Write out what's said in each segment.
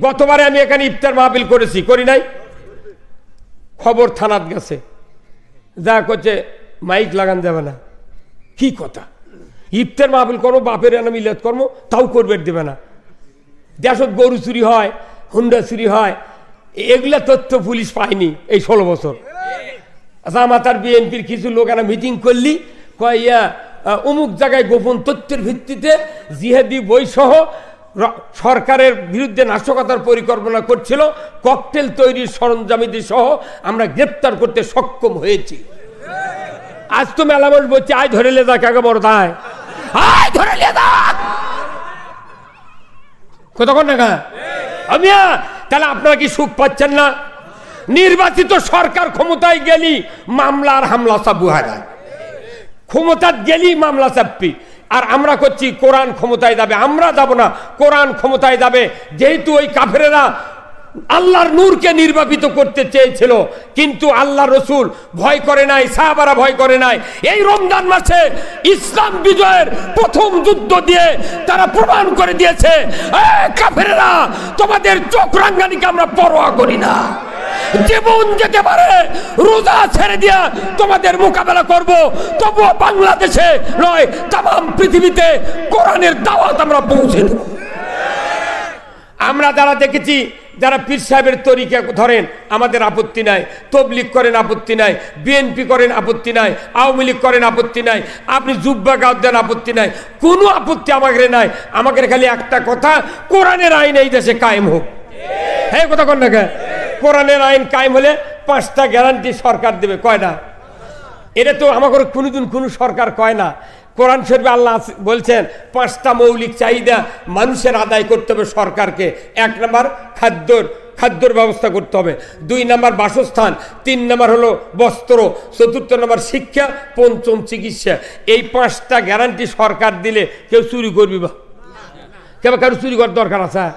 গতবারে আমি এখানে ইফতার মাহফিল করেছি, করি নাই? খবর থানাত গেছে, যা করছে মাইক লাগান যাবে না। কি কথা? ইফতার মাহফিল করবো, বাপের এনে মিলাদ কর্ম, তাও করবে দেবে না। দেশত গরু চুরি হয়, হুন্ডা চুরি হয়, এগুলা তথ্য পুলিশ পায়নি এই 16 বছর। জামাত আর বিএনপির কিছু লোক এরা মিটিং করলি, কয় ইয়া অমুক জায়গায় গোপন তথ্যের ভিত্তিতে জিহাদি বই সহ সরকারের বিরুদ্ধে নাশকতার পরিকল্পনা করছিল, ককটেল তৈরির সরঞ্জামিতি সহ আমরা গ্রেপ্তার করতে সক্ষম হয়েছি। আজ তো মেলা মানুষ বলছে আয় ধরে লে যাক, আগে বড় তাই আয় ধরে লে যাক, কতক্ষণ না আমিয়া। তাহলে আপনারা কি সুখ পাচ্ছেন না? নির্বাচিত সরকার ক্ষমতায় গেলি মামলা আর হামলা চাপু হারায়, ক্ষমতা গেলি মামলা চাপি। আর আমরা করছি কোরআন ক্ষমতায় যাবে, আমরা যাব না, কোরআন ক্ষমতায় যাবে। যেহেতু ওই কাফেরেরা আল্লাহর নূরকে নির্বাপিত করতে চেয়েছিল, কিন্তু আল্লাহ রসুল ভয় করে নাই, সাহাবারা ভয় করে নাই। এই রমজান মাসে ইসলাম বিজয়ের প্রথম যুদ্ধ দিয়ে তারা প্রমাণ করে দিয়েছে, কাফেরেরা তোমাদের চোখ রাঙ্গানিকে আমরা পরোয়া করি না, জীবন যেতে পারে রোজা ছেড়ে দিয়া তোমাদের মোকাবেলা করব, তবুও বাংলাদেশে নয় তাম পৃথিবীতে কোরআনের দাওয়াত আমরা পৌঁছে দেব। আমরা যারা দেখেছি, যারা পীর সাহেবের তরিকা ধরেন আমাদের আপত্তি নাই, তবলিগ করেন আপত্তি নাই, বিএনপি করেন আপত্তি নাই, আওয়ামী লীগ করেন আপত্তি নাই, আপনি জুব্বা গাও দেন আপত্তি নাই, কোনো আপত্তি আমাদের নাই। আমাদের খালি একটা কথা, কোরআনের আইন এই দেশে কায়েম হোক। হ্যাঁ, কথা কন না? কোরআনের আইন কায়েম হলে 5টা গ্যারান্টি সরকার দেবে। কয়টা? এটা তো আমাদের কোনোদিন কোনো সরকার কয় না। কোরআন শরীফে আল্লাহ বলছেন 5টা মৌলিক চাহিদা মানুষের আদায় করতে হবে সরকারকে। 1 নম্বর খাদ্যর ব্যবস্থা করতে হবে, 2 নম্বর বাসস্থান, 3 নম্বর হলো বস্ত্র, 4 নম্বর শিক্ষা, 5ম চিকিৎসা। এই 5টা গ্যারান্টি সরকার দিলে কেউ চুরি করবি বা কেউ কারো চুরি করার দরকার আছে?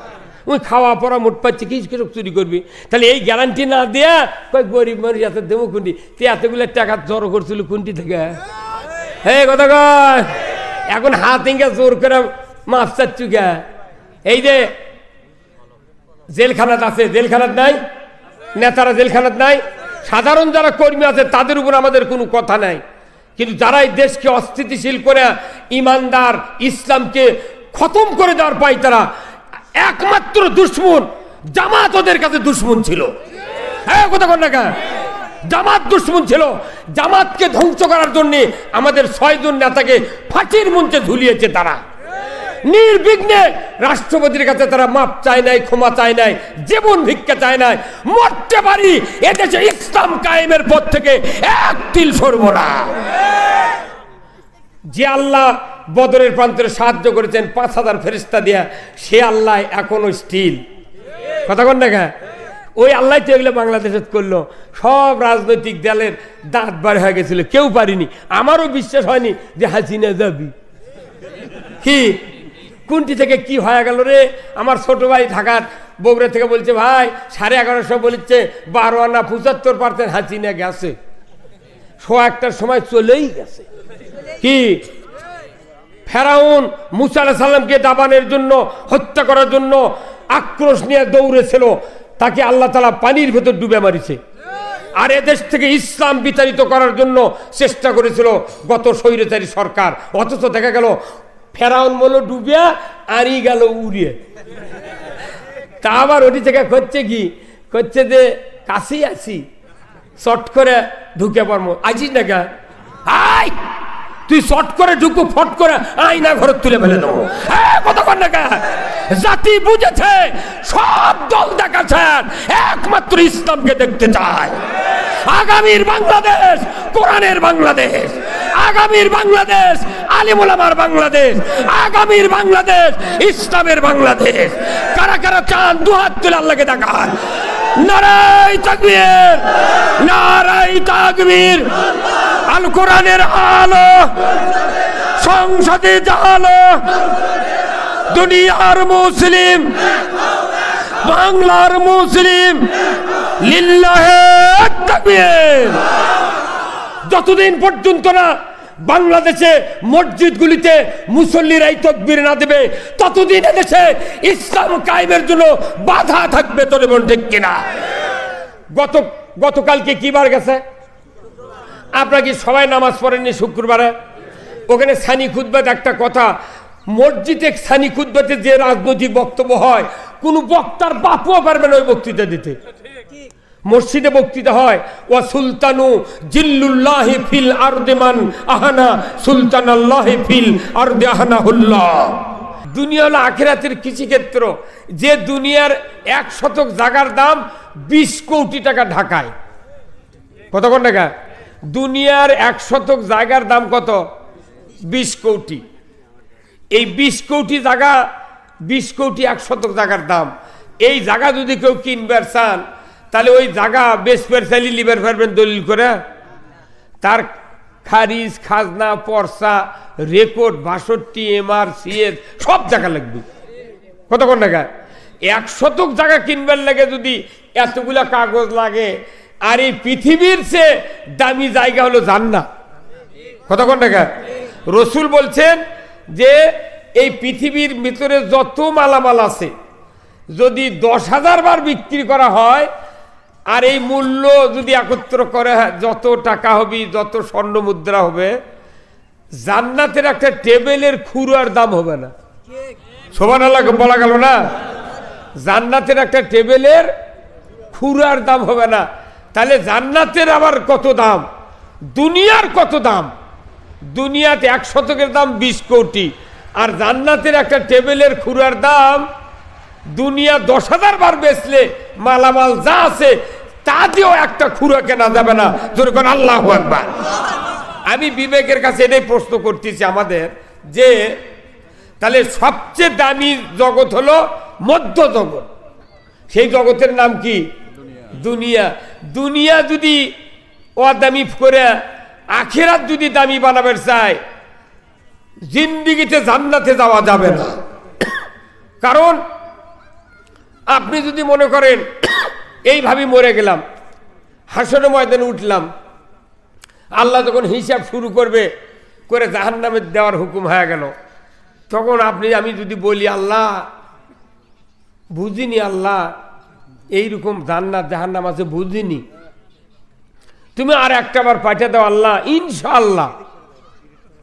ওই খাওয়া পড়া মোট পাচ্ছে, কি কিছু চুরি করবি? তাহলে এই গ্যারান্টি না দেয়া কয় গরিব মানুষ এত দেবো কোনটি? তুই এতগুলো টাকা জড়ো করছিল কোনটি থেকে? হ্যাঁ, কথা কয়। এখন হাত ইঙ্গা জোর করে মাছ চাচ্ছু কে? এই যে জেলখানাত আছে, জেলখানাত নাই, নেতারা জেলখানাত নাই, সাধারণ যারা কর্মী আছে তাদের উপর আমাদের কোনো কথা নাই। কিন্তু যারা এই দেশকে অস্থিতিশীল করে ইমানদার ইসলামকে খতম করে দেওয়ার পাই, তারা একমাত্র দুশ্মন জামাত ওদের কাছে দুশ্মন ছিল। হ্যাঁ, কথা কন না? জামাত দুশ্মন ছিল। জামাতকে ধ্বংস করার জন্য আমাদের 6 জন নেতাকে ফাঁসির মঞ্চে ঝুলিয়েছে তারা। নির্বিঘ্নে রাষ্ট্রপতির কাছে তারা মাপ চায় নাই, ক্ষমা চায় নাই, জীবন ভিক্ষা চায় নাই। মরতে পারি, এদেশে ইসলাম কায়েমের পথ থেকে এক তিল সরব না। যে আল্লাহ বদরের প্রান্তরে সাহায্য করেছেন 5000 ফেরেশতা দিয়া, সে আল্লাহ এখনো স্টিল। কথা কন না? ওই আল্লাহ তো এগুলো বাংলাদেশে করলো। সব রাজনৈতিক দলের দাঁত বার হয়ে গেছিল, কেউ পারিনি। আমারও বিশ্বাস হয়নি যে হাসিনা যাবি। কি কোনটি থেকে কি হয়ে গেল রে? আমার ছোট ভাই ঢাকার বগুড়া থেকে বলছে, ভাই 11:30 বলেছে 12 আনা 75% হাসিনা গেছে। 1:00টার সময় চলেই গেছে। কি ফেরাউন মুসা আলাইহিস সালামকে দাবানের জন্য, হত্যা করার জন্য আক্রোশ নিয়ে দৌড়েছিল, তাকে আল্লাহ তাআলা পানির ভেতর ডুবে মারিছে। আর এদেশ থেকে ইসলাম বিতাড়িত করার জন্য চেষ্টা করেছিল গত স্বৈরাচারী সরকার। অথচ দেখা গেল ফেরাউন বলল ডুবিয়া, আরই গেল উড়িয়ে। তা আবার ওটি থেকে করছে কি, করছে যে কাছেই আছি, শর্ট করে ঢুকে পড়বো। আছিস না কে? আই তুই শর্ট করে ঢুকু, ফট করে আইনা ঘরে তুলে ফেলে দেবো। কতক্ষণ না? জাতি বুঝেছে, সব দল দেখাচ্ছেন, একমাত্র ইসলামকে দেখতে চায়। আগামীর বাংলাদেশ কোরআনের বাংলাদেশ, আগামীর বাংলাদেশ আলিম ওলামার বাংলাদেশ, আগামীর বাংলাদেশ ইসলামের বাংলাদেশ। কারা কারা চান দুহাত তুলে আল্লাহকে দেখান। নারায়ে তাকবীর, নারায়ে তাকবীর। আল কোরআনের আলো সংসদে জালো, দুনিয়ার মুসলিম, বাংলার মুসলিম, লিল্লাহে তাকবীর। যতদিন পর্যন্ত না বাংলাদেশে মসজিদগুলিতে মুসল্লিরাই তাকবীর না দেবে ততদিন দেশে ইসলাম কায়েমের জন্য বাধা থাকবে। তোরে বল ঠিক কিনা? গতকালকে কি বার গেছে? আপনারা কি সবাই নামাজ পড়েননি শুক্রবারে? ওখানে সানি খুতবাতে একটা কথা, মসজিদে সানি খুতবাতে যে রাজনৈতিক বক্তব্য হয় কোন বক্তার বাপও পারবে না ওই বক্তৃতা দিতে। মসজিদে বক্তৃতা হয় ওয়া সুলতানু জিল্লুল্লাহি ফিল আরদি মান আহানা সুলতানাল্লাহি ফিল আরদি আহানাহুল্লাহ। দুনিয়া হলো আখিরাতের কৃষিক্ষেত্র। যে দুনিয়ার 1 শতক জায়গার দাম 20 কোটি টাকা ঢাকায়। কত কোন টাকা? দুনিয়ার 1 শতক জায়গার দাম কত? 20 কোটি। এই 20 কোটি জায়গা, 20 কোটি 1 শতক জায়গার দাম। এই জায়গা যদি কেউ কিনবার চান তাহলে ওই জায়গা বেচবার চাইলে লিবার পারবেন দলিল করে? তার খারিজ, খাজনা, পর্সা, রেকর্ড, 62 MR, CS সব জায়গা লাগবে। কত কোন টাকা? 1 শতক জায়গা কিনবার লাগে যদি এতগুলা কাগজ লাগে, আর এই পৃথিবীর চেয়ে দামি জায়গা হলো জান্নাত। কত কোন টাকা? রসুল বলছেন যে এই পৃথিবীর ভিতরে যত মালামাল আছে যদি 10,000 বার বিক্রি করা হয় আর এই মূল্য যদি একত্র করে যত টাকা হবে, যত স্বর্ণ মুদ্রা হবে, জান্নাতের একটা টেবিলের খুরার দাম হবে না। সুবহানাল্লাহ বলা গেল না? জান্নাতের একটা টেবিলের খুরার দাম হবে না। তাহলে জান্নাতের আবার কত দাম, দুনিয়ার কত দাম? দুনিয়াতে 1 শতকের দাম 20 কোটি, আর জান্নাতের একটা টেবিলের খুরার দাম দুনিয়া 10,000 বার বেচলে মালামাল যা আছে তা দিয়েও একটা খুরা কেনা যাবে না। যেরকম আল্লাহু আকবার। আমি বিবেকের কাছে এটাই প্রশ্ন করতেছি আমাদের, যে তাহলে সবচেয়ে দামি জগৎ হলো মধ্য জগৎ। সেই জগতের নাম কি? দুনিয়া। দুনিয়া যদি অদামি করে আখিরাত যদি দামি বানাবার চায়, জিন্দিগিতে জান্নাতে যাওয়া যাবে না। কারণ আপনি যদি মনে করেন এইভাবে মরে গেলাম, হাসরের ময়দানে উঠলাম, আল্লাহ যখন হিসাব শুরু করবে করে জাহান্নামে দেওয়ার হুকুম হয়ে গেল, তখন আমি যদি বলি আল্লাহ বুঝিনি, আল্লাহ এইরকম জান্নাত জাহান্নাম আছে বুঝিনি, তুমি আর একটা বার পাঠিয়ে দাও আল্লাহ, ইনশাআল্লাহ।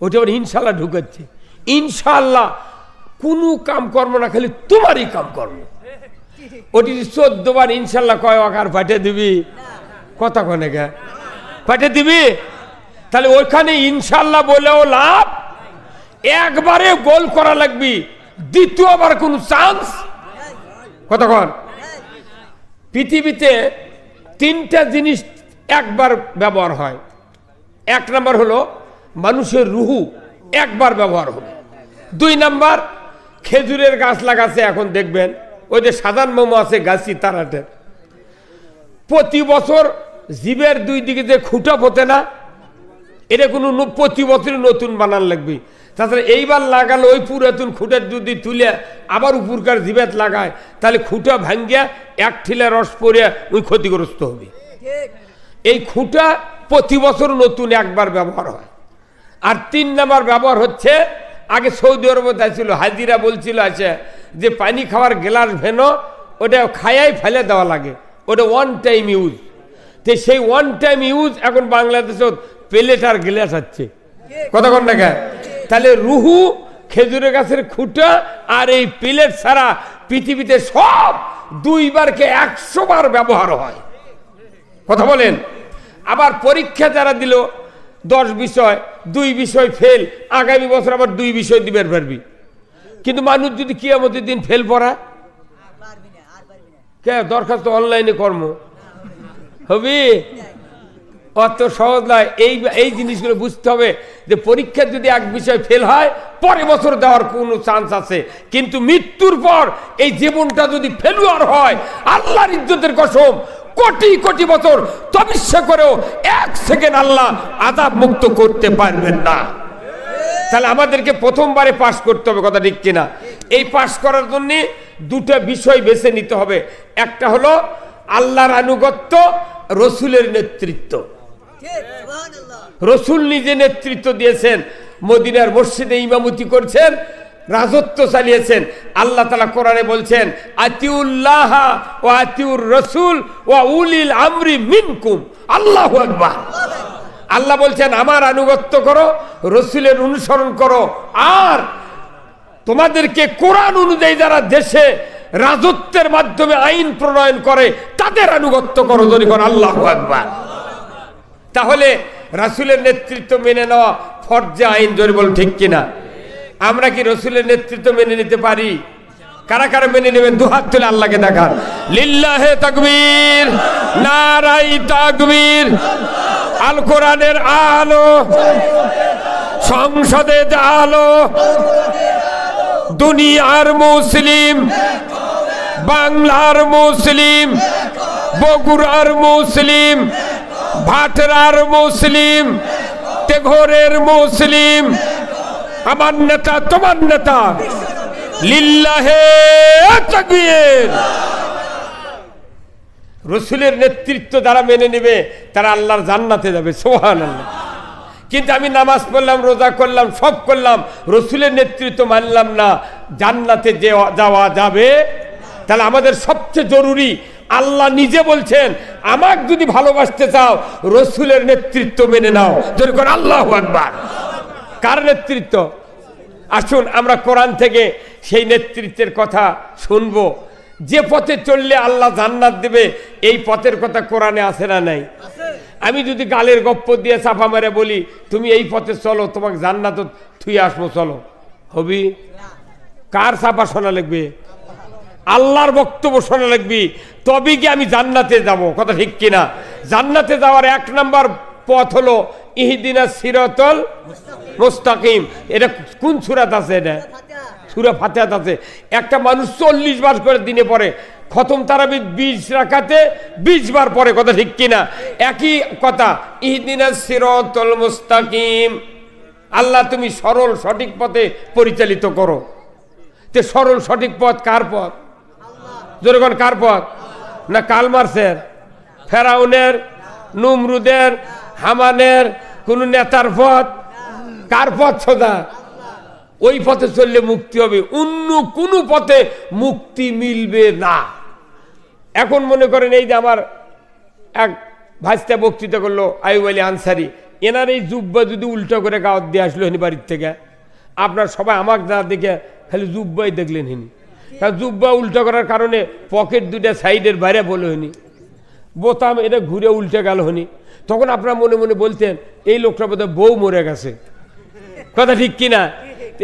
ওটা আবার ইনশাআল্লাহ ঢুকাচ্ছে। ইনশাআল্লাহ কোনো কাম কর্ম না, খালি তোমারই কাম কর্ম। ওটি 14 বার ইনশাআল্লাহ কয় আর পাঠিয়ে দিবি? কথা কনে গে পাঠিয়ে দিবি? তাহলে ওইখানে ইনশাআল্লাহ বলেও লাভ, একবারে গোল করা লাগবি, দ্বিতীয়বার কোনো চান্স। কতক্ষণ? পৃথিবীতে 3টা জিনিস একবার ব্যবহার হয়। 1 নাম্বার হলো মানুষের রুহু একবার ব্যবহার হবে। 2 নাম্বার খেজুরের গাছ লাগাচ্ছে, এখন দেখবেন ওই যে সাধারণ মোমো আছে গাছি তারাটের, প্রতি বছর জীবের 2 দিকে যে খুঁটা পোতে না, এটা কোনো প্রতি বছরই নতুন বানান লাগবে। তাছাড়া এইবার লাগালে ওই পুরাতন খুঁটা যদি তুলে আবার উপরকার জীবেত লাগায় তাহলে খুঁটা ভাঙ্গিয়া 1 ঠিলা রস পড়ে ওই ক্ষতিগ্রস্ত হবে। এই খুঁটা প্রতি বছর নতুন একবার ব্যবহার হয়। আর 3 নাম্বার ব্যবহার হচ্ছে, আগে সৌদি আরবে ছিল, হাজিরা বলছিল আছে যে পানি খাওয়ার গ্লাস ভেনো ওটা খায়াই ফেলে দেওয়া লাগে, ওটা 1 টাইম ইউজ। তো সেই 1 টাইম ইউজ এখন বাংলাদেশে প্লেট আর গ্লাস হচ্ছে। কতক্ষণ টাকা? তাহলে রুহু, খেজুরের গাছের খুঁটা আর এই প্লেট ছাড়া পৃথিবীতে সব 2 বারকে 100 বার ব্যবহার হয়। কথা বলেন? আবার পরীক্ষা যারা দিল 10 বিষয়, 2 বিষয় ফেল, আগামী বছর আবার 2 বিষয় দিবের পারবি। কিন্তু মানুষ যদি কিয়ামতের দিন ফেল পড়া, কে দরখাস্ত অনলাইনে কর্ম হবে, অত সহজ নয়। এই জিনিসগুলো বুঝতে হবে যে পরীক্ষা যদি 1 বিষয় ফেল হয় পরের বছর দেওয়ার কোনো চান্স আছে, কিন্তু মৃত্যুর পর এই জীবনটা যদি ফেলুয়ার হয়, আল্লাহর ইজ্জতের কসম কোটি কোটি বছর তপস্যা করেও 1 সেকেন্ড আল্লাহ আযাব মুক্ত করতে পারবেন না। তাহলে আমাদেরকে প্রথমবারে পাস করতে হবে, কথা ঠিক কিনা? এই পাস করার জন্য 2টা বিষয় বেছে নিতে হবে। একটা হলো আল্লাহর আনুগত্য, রসুলের নেতৃত্ব। রসুল নিজে নেতৃত্ব দিয়েছেন, মদিনার মসজিদে ইমামতি করছেন, রাজত্ব চালিয়েছেন। আল্লাহ তাআলা কোরআনে বলছেন আতিউল্লাহ ওয়া আতিউর রাসূল ওয়া উলিল আমরি মিনকুম। আল্লাহু আকবার। আল্লাহ বলছেন আমার আনুগত্য করো, রসুলের অনুসরণ করো, আর তোমাদেরকে কোরআন অনুযায়ী যারা দেশে রাজত্বের মাধ্যমে আইন প্রণয়ন করে তাদের আনুগত্য করো। যখন আল্লাহু আকবার। তাহলে রাসূলের নেতৃত্ব মেনে নেওয়া ফরজে আইন, জোরে বল ঠিক কিনা? আমরা কি রসুলের নেতৃত্ব মেনে নিতে পারি? কারা কারা মেনে নেবেন দুহাত তুলে আল্লাহকে দেখান। লিল্লাহে তাকবীর, নারায়ে তাকবীর। আল কোরআনের আলো, সংসদে আলো, দুনিয়ার মুসলিম, বাংলার মুসলিম, বগুড়ার মুসলিম, ভাটরার মুসলিম, তেঘরের মুসলিম, আমার নেতা তোমার নেতা। লিল্লাহে তাকবীর। রসুলের নেতৃত্ব যারা মেনে নেবে তারা আল্লাহর জান্নাতে যাবে, সুবহানাল্লাহ। কিন্তু আমি নামাজ পড়লাম, রোজা করলাম, সব করলাম, রসুলের নেতৃত্ব মানলাম না, জান্নাতে যাওয়া যাবে? তাহলে আমাদের সবচেয়ে জরুরি, আল্লাহ নিজে বলছেন আমাকে যদি ভালোবাসতে চাও রসুলের নেতৃত্ব মেনে নাও। যেরকম আল্লাহু আকবার। কার নেতৃত্ব? আসুন আমরা কোরআন থেকে সেই নেতৃত্বের কথা শুনবো। যে পথে চললে আল্লাহ জান্নাত দেবে এই পথের কথা কোরআনে আছে না নাই? আমি যদি গালের গপ্প দিয়ে চাপা মেরে বলি তুমি এই পথে চলো, তোমাকে জান্নাত থুয়ে আসবো, চলো, হবি? কার চাপা শোনা লাগবে? আল্লাহর বক্তব্য শোনা লাগবে, তবে কি আমি জান্নাতে যাব। কথা ঠিক কিনা? জান্নাতে যাওয়ার এক নাম্বার পথ হলো ইহদিনাস সিরাতাল মুস্তাকিম। এটা কোন সূরাত আছে? এটা সূরা ফাতিহাত আছে। একটা মানুষ 40 বার করে দিনে পড়ে, খতম তারাবি 20 রাকাতে 20 বার পড়ে। কথা ঠিক কিনা? একই কথা, ইহদিনাস সিরাতাল মুস্তাকিম। আল্লাহ তুমি সরল সঠিক পথে পরিচালিত করো। তে সরল সঠিক পথ কার পথ? জোরগণ কার পথ? না কালমার্সের, ফেরাউনের, নমরুদের, হামানের কোন নেতার পথ? কার পথ? সোজা ওই পথে চললে মুক্তি হবে, অন্য কোন পথে মুক্তি মিলবে না। এখন মনে করেন এই যে আমার এক ভাইস্তা বক্তৃতা করলো আইয়ুব আলী আনসারী, এনার এই জুব্বা যদি উল্টো করে গাওয়াত দিয়ে আসলো হিনি বাড়ির থেকে, আপনার সবাই আমাকে না দেখে খালি জুব্বাই দেখলেন হিনি। কারণ জুব্বা উল্টো করার কারণে পকেট দুটা সাইডের বাইরে বলে হয়নি, বোতাম এটা ঘুরে উল্টে গেল হনি। তখন আপনারা মনে মনে বলতেন এই লোকটা বোধহয় বউ মরে গেছে। কথা ঠিক কিনা?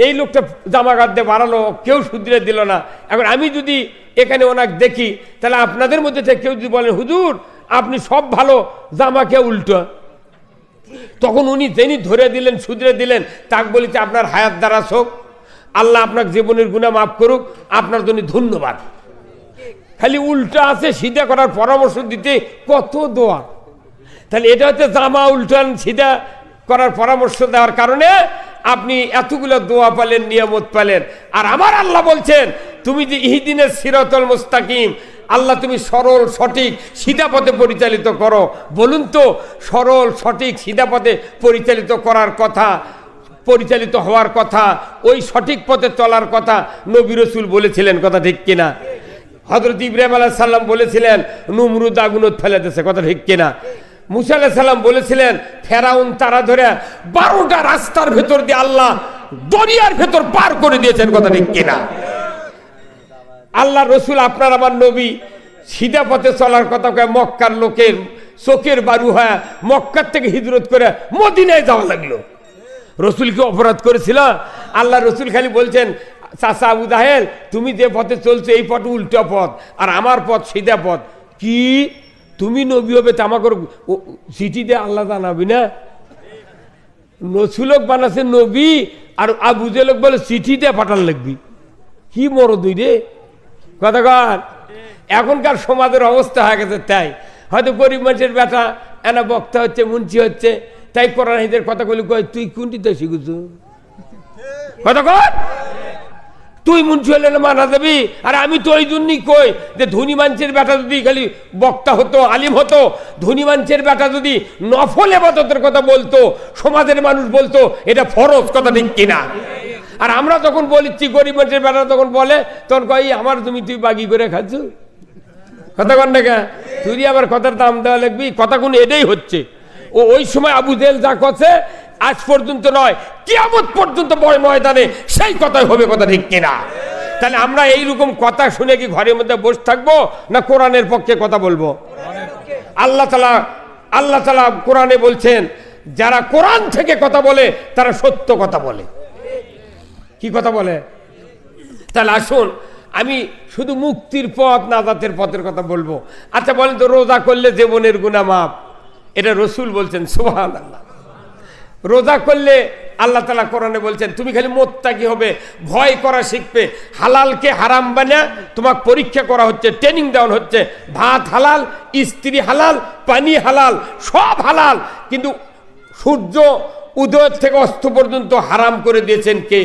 এই লোকটা জামা কাট দিয়ে বাড়ালো, কেউ শুধরে দিল না। এখন আমি যদি এখানে ওনাকে দেখি তাহলে আপনাদের মধ্যে থেকে কেউ যদি বলেন হুজুর আপনি সব ভালো, জামা কে উল্টো, তখন উনি যিনি ধরে দিলেন, শুধরে দিলেন, তাকে বলিতে আপনার হায়াত দ্বারাস হোক, আল্লাহ আপনার জীবনের গুনাহ মাফ করুক, আপনার জন্য ধন্যবাদ। খালি উল্টা আছে, সিধা করার পরামর্শ দিতে কত দোয়া। তাহলে এটা হচ্ছে জামা উল্টান সিধা করার পরামর্শ দেওয়ার কারণে আপনি এতগুলো দোয়া পেলেন, নিয়ামত পেলেন। আর আমার আল্লাহ বলছেন তুমি যে ইহদিনাস সিরাতাল মুস্তাকিম, আল্লাহ তুমি সরল সঠিক সিধা পথে পরিচালিত করো। বলুন তো, সরল সঠিক সিধা পথে পরিচালিত করার কথা, পরিচালিত হওয়ার কথা, ওই সঠিক পথে চলার কথা নবী রাসূল বলেছিলেন। কথা ঠিক কিনা? হযরত ইব্রাহিম আলাইহিস সালাম বলেছিলেন নমরুদ আগুনত ফেলে দিয়েছে। কথা ঠিক কিনা? মুসা আলাইহিস সালাম বলেছিলেন ফেরাউন তারা ধরে 12টা রাস্তার ভেতর দিয়ে আল্লাহ দরিয়ার ভেতর পার করে দিয়েছেন। কথা ঠিক কিনা? আল্লাহ রসুল আপনার আমার নবী সিধা পথে চলার কথা কয়, মক্কার লোকের চোখের বারু হয় মক্কার থেকে হিজরত করে মদিনায় যাওয়া লাগলো। রসুল কি অপরাধ করেছিল? আল্লাহ রসুল খালি বলছেন চাচা আবু জাহেল তুমি যে পথে চলছো এই পথ উল্টা পথ, আর আমার পথ সিধা পথ। কি তুমি নবী হবে তা আমাকে চিঠি দিয়ে আল্লাহ জানাবি না? রসুলক বানাচ্ছে নবী, আর আবু জাহেলক বলে চিঠি দিয়ে পাঠান লাগবি। কি মরদ রে কথা কন। এখনকার সমাজের অবস্থা হয়ে গেছে তাই। হয়তো গরিব মানুষের বেটা এনা বক্তা হচ্ছে, মুন্সি হচ্ছে, তাই কোরআন হাদিসের কথা বলি কয় তুই কোনটি তো শিখুছ? কথা কন। তুই মুন্সি হলে মানা যাবি? আর আমি তো ওই জন্যই কই যে ধনী মানুষের বেটা যদি খালি বক্তা হতো, আলিম হতো, ধনী মানুষের বেটা যদি নফল ইবাদতের কথা বলতো, সমাজের মানুষ বলতো এটা ফরজ, কথা ঠিক কিনা? আর আমরা যখন বলেছি গরিব মানুষের বেটা তখন বলে, তখন কই আমার জমি তুই বাগি করে খাচ্ছ, কথা কন না কে? তুই আবার কথার দাম দেওয়া লাগবি, কথা কোন এটাই হচ্ছে। ওই সময় আবু জেহেল যা করছে আজ পর্যন্ত নয়, কিয়ামত পর্যন্ত বড় ময়দানে সেই কথাই হবে, কথা ঠিক কিনা? তাহলে আমরা এইরকম কথা শুনে কি ঘরের মধ্যে বসে থাকবো, না কোরআনের পক্ষে কথা বলবো? আল্লাহ তাআলা কোরআনে বলছেন, যারা কোরআন থেকে কথা বলে তারা সত্য কথা বলে। কি কথা বলে? তাহলে আসুন আমি শুধু মুক্তির পথ, নাজাতের পথের কথা বলবো। আচ্ছা বলেন তো, রোজা করলে জীবনের গুনাহ মাফ, এটা রসুল বলছেন, সুবহানাল্লাহ। রোজা করলে আল্লাহ তাআলা কোরআনে বলছেন তুমি খালি মুত্তাকি হবে, ভয় করা শিখবে, হালালকে হারাম বানা তোমাকে পরীক্ষা করা হচ্ছে, ট্রেনিং দেওয়া হচ্ছে। ভাত হালাল, স্ত্রী হালাল, পানি হালাল, সব হালাল, কিন্তু সূর্য উদয় থেকে অস্ত পর্যন্ত হারাম করে দিয়েছেন কে?